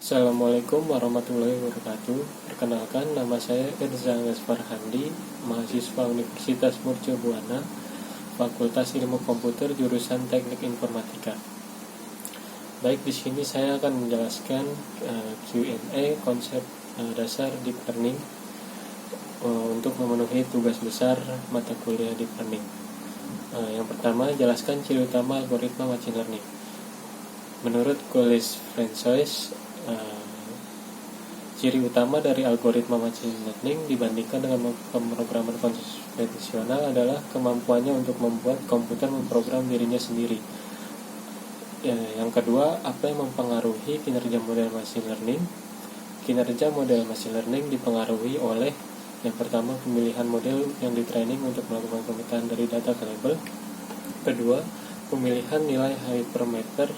Assalamualaikum warahmatullahi wabarakatuh. Perkenalkan, nama saya Irza Farhandi, mahasiswa Universitas Mercubuana, Fakultas Ilmu Komputer, jurusan Teknik Informatika. Baik, di sini saya akan menjelaskan Q&A konsep dasar deep learning untuk memenuhi tugas besar mata kuliah deep learning. Yang pertama, jelaskan ciri utama algoritma machine learning. Menurut Collins-Francois, ciri utama dari algoritma machine learning dibandingkan dengan pemrograman konvensional adalah kemampuannya untuk membuat komputer memprogram dirinya sendiri. Yang kedua, apa yang mempengaruhi kinerja model machine learning? Kinerja model machine learning dipengaruhi oleh yang pertama, pemilihan model yang ditraining untuk melakukan pemetaan dari data ke label. Kedua, pemilihan nilai hypermeter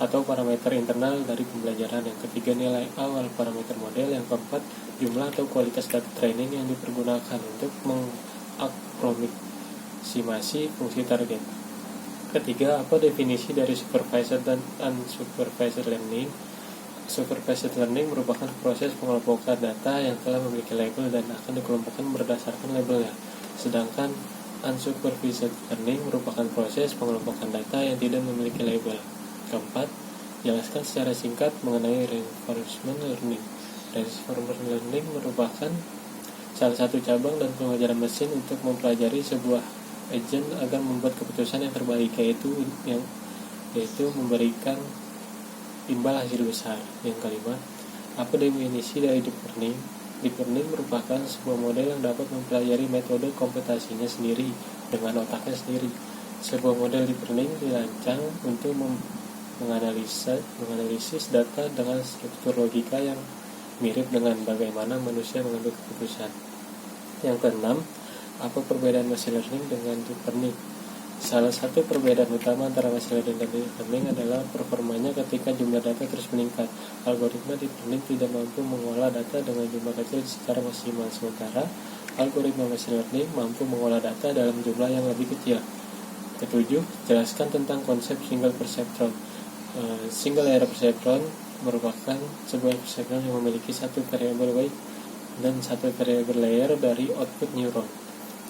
atau parameter internal dari pembelajaran. Yang ketiga, nilai awal parameter model. Yang keempat, jumlah atau kualitas data training yang dipergunakan untuk mengaproksimasi fungsi target. Ketiga, apa definisi dari supervised dan unsupervised learning? Supervised learning merupakan proses pengelompokan data yang telah memiliki label dan akan dikelompokkan berdasarkan labelnya. Sedangkan unsupervised learning merupakan proses pengelompokan data yang tidak memiliki label. Keempat, jelaskan secara singkat mengenai reinforcement learning. Reinforcement learning merupakan salah satu cabang dan pengajaran mesin untuk mempelajari sebuah agent agar membuat keputusan yang terbaik, yaitu memberikan timbal hasil besar. Yang kelima, apa definisi dari deep learning? Deep learning merupakan sebuah model yang dapat mempelajari metode komputasinya sendiri dengan otaknya sendiri. Sebuah model deep learning dirancang untuk menganalisis data dengan struktur logika yang mirip dengan bagaimana manusia mengambil keputusan. Yang keenam, apa perbedaan machine learning dengan deep learning? Salah satu perbedaan utama antara machine learning dan deep learning adalah performanya ketika jumlah data terus meningkat. Algoritma deep learning tidak mampu mengolah data dengan jumlah kecil secara maksimal, sementara algoritma machine learning mampu mengolah data dalam jumlah yang lebih kecil. Ketujuh, jelaskan tentang konsep single perceptron. Single layer perceptron merupakan sebuah perceptron yang memiliki satu variabel weight dan satu variabel layer dari output neuron.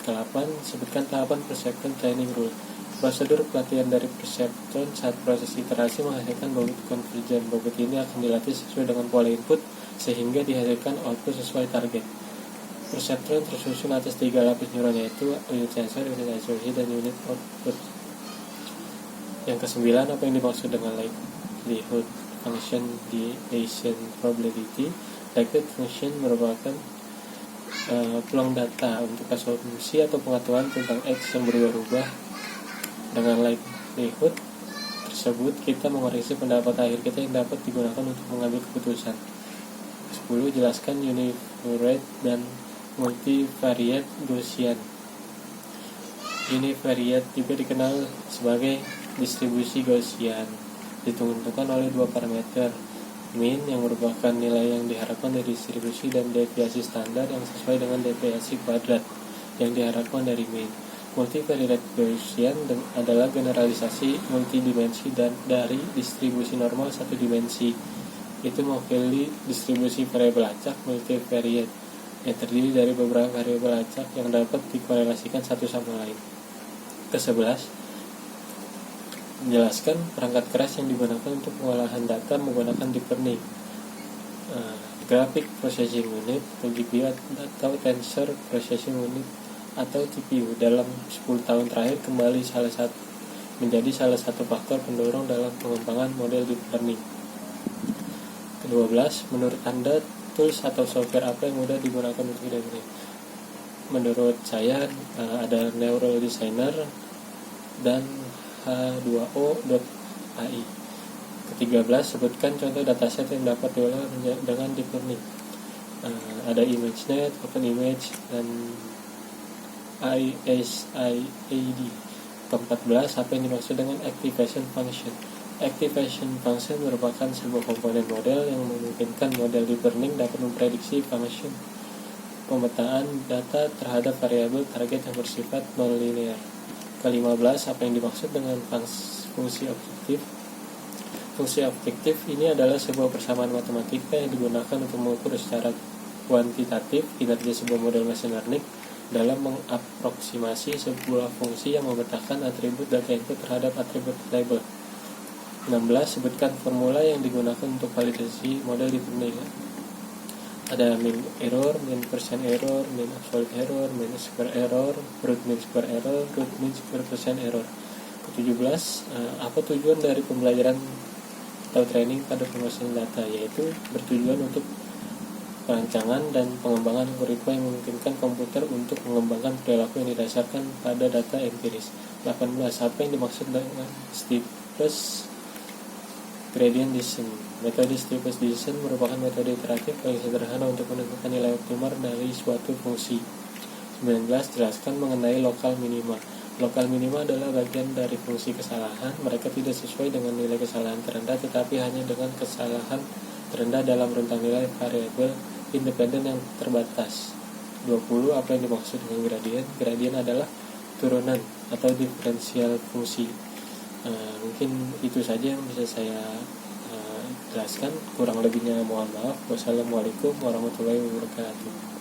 Ke-8, sebutkan tahapan perceptron training rule. Prosedur pelatihan dari perceptron saat proses iterasi menghasilkan bobot konvergen. Bobot ini akan dilatih sesuai dengan pola input sehingga dihasilkan output sesuai target. Perceptron tersusun atas 3 lapis neuron, yaitu unit sensor, unit asosiasi, dan unit output. Yang ke-9, apa yang dimaksud dengan likelihood function deviation probability? Likelihood function merupakan peluang data untuk asumsi atau pengetahuan tentang X yang berubah-ubah. Dengan likelihood tersebut, kita mengoreksi pendapat akhir kita yang dapat digunakan untuk mengambil keputusan. 10. Jelaskan univariate dan multivariate Gaussian. Univariate juga dikenal sebagai distribusi Gaussian, ditentukan oleh dua parameter, mean yang merupakan nilai yang diharapkan dari distribusi dan deviasi standar yang sesuai dengan deviasi kuadrat yang diharapkan dari mean. Multivariate Gaussian adalah generalisasi multidimensi dan dari distribusi normal satu dimensi. Itu mewakili distribusi variabel acak multivariate yang terdiri dari beberapa variabel acak yang dapat dikorelasikan satu sama lain. Ke-11, menjelaskan perangkat keras yang digunakan untuk pengolahan data menggunakan deep learning. Graphic Processing Unit atau GPU atau Tensor Processing Unit atau TPU dalam 10 tahun terakhir menjadi salah satu faktor pendorong dalam pengembangan model deep learning. Ke-12, menurut Anda tools atau software apa yang mudah digunakan untuk deep learning? Menurut saya ada Neural Designer dan H2O.ai. Ke-13, sebutkan contoh dataset yang dapat diolah dengan deep learning. Ada ImageNet, OpenImage, dan ISIAD. Ke-14, apa yang dimaksud dengan Activation Function? Activation Function merupakan sebuah komponen model yang memungkinkan model deep learning dapat memprediksi function pemetaan data terhadap variabel target yang bersifat non-linear. Ke-15, apa yang dimaksud dengan fungsi objektif? Fungsi objektif ini adalah sebuah persamaan matematika yang digunakan untuk mengukur secara kuantitatif kinerja sebuah model machine learning dalam mengaproksimasi sebuah fungsi yang memetakan atribut data input terhadap atribut label. 16. Sebutkan formula yang digunakan untuk validasi model deep learning. Ada min error, min percent error, min absolute error, min square error, root mean square error, root mean square percent error. Ke-17, apa tujuan dari pembelajaran atau training pada pemrosesan data, yaitu bertujuan untuk perancangan dan pengembangan algoritma yang memungkinkan komputer untuk mengembangkan perilaku yang didasarkan pada data empiris. 18. Apa yang dimaksud dengan steepest gradient descent? Metode steepest descent merupakan metode iteratif paling sederhana untuk menentukan nilai optimal dari suatu fungsi. 19. Jelaskan mengenai lokal minima. Lokal minima adalah bagian dari fungsi kesalahan. Mereka tidak sesuai dengan nilai kesalahan terendah, tetapi hanya dengan kesalahan terendah dalam rentang nilai variabel independen yang terbatas. 20. Apa yang dimaksud dengan gradien? Gradien adalah turunan atau diferensial fungsi. Mungkin itu saja yang bisa saya jelaskan. Kurang lebihnya mohon maaf. Wassalamualaikum warahmatullahi wabarakatuh.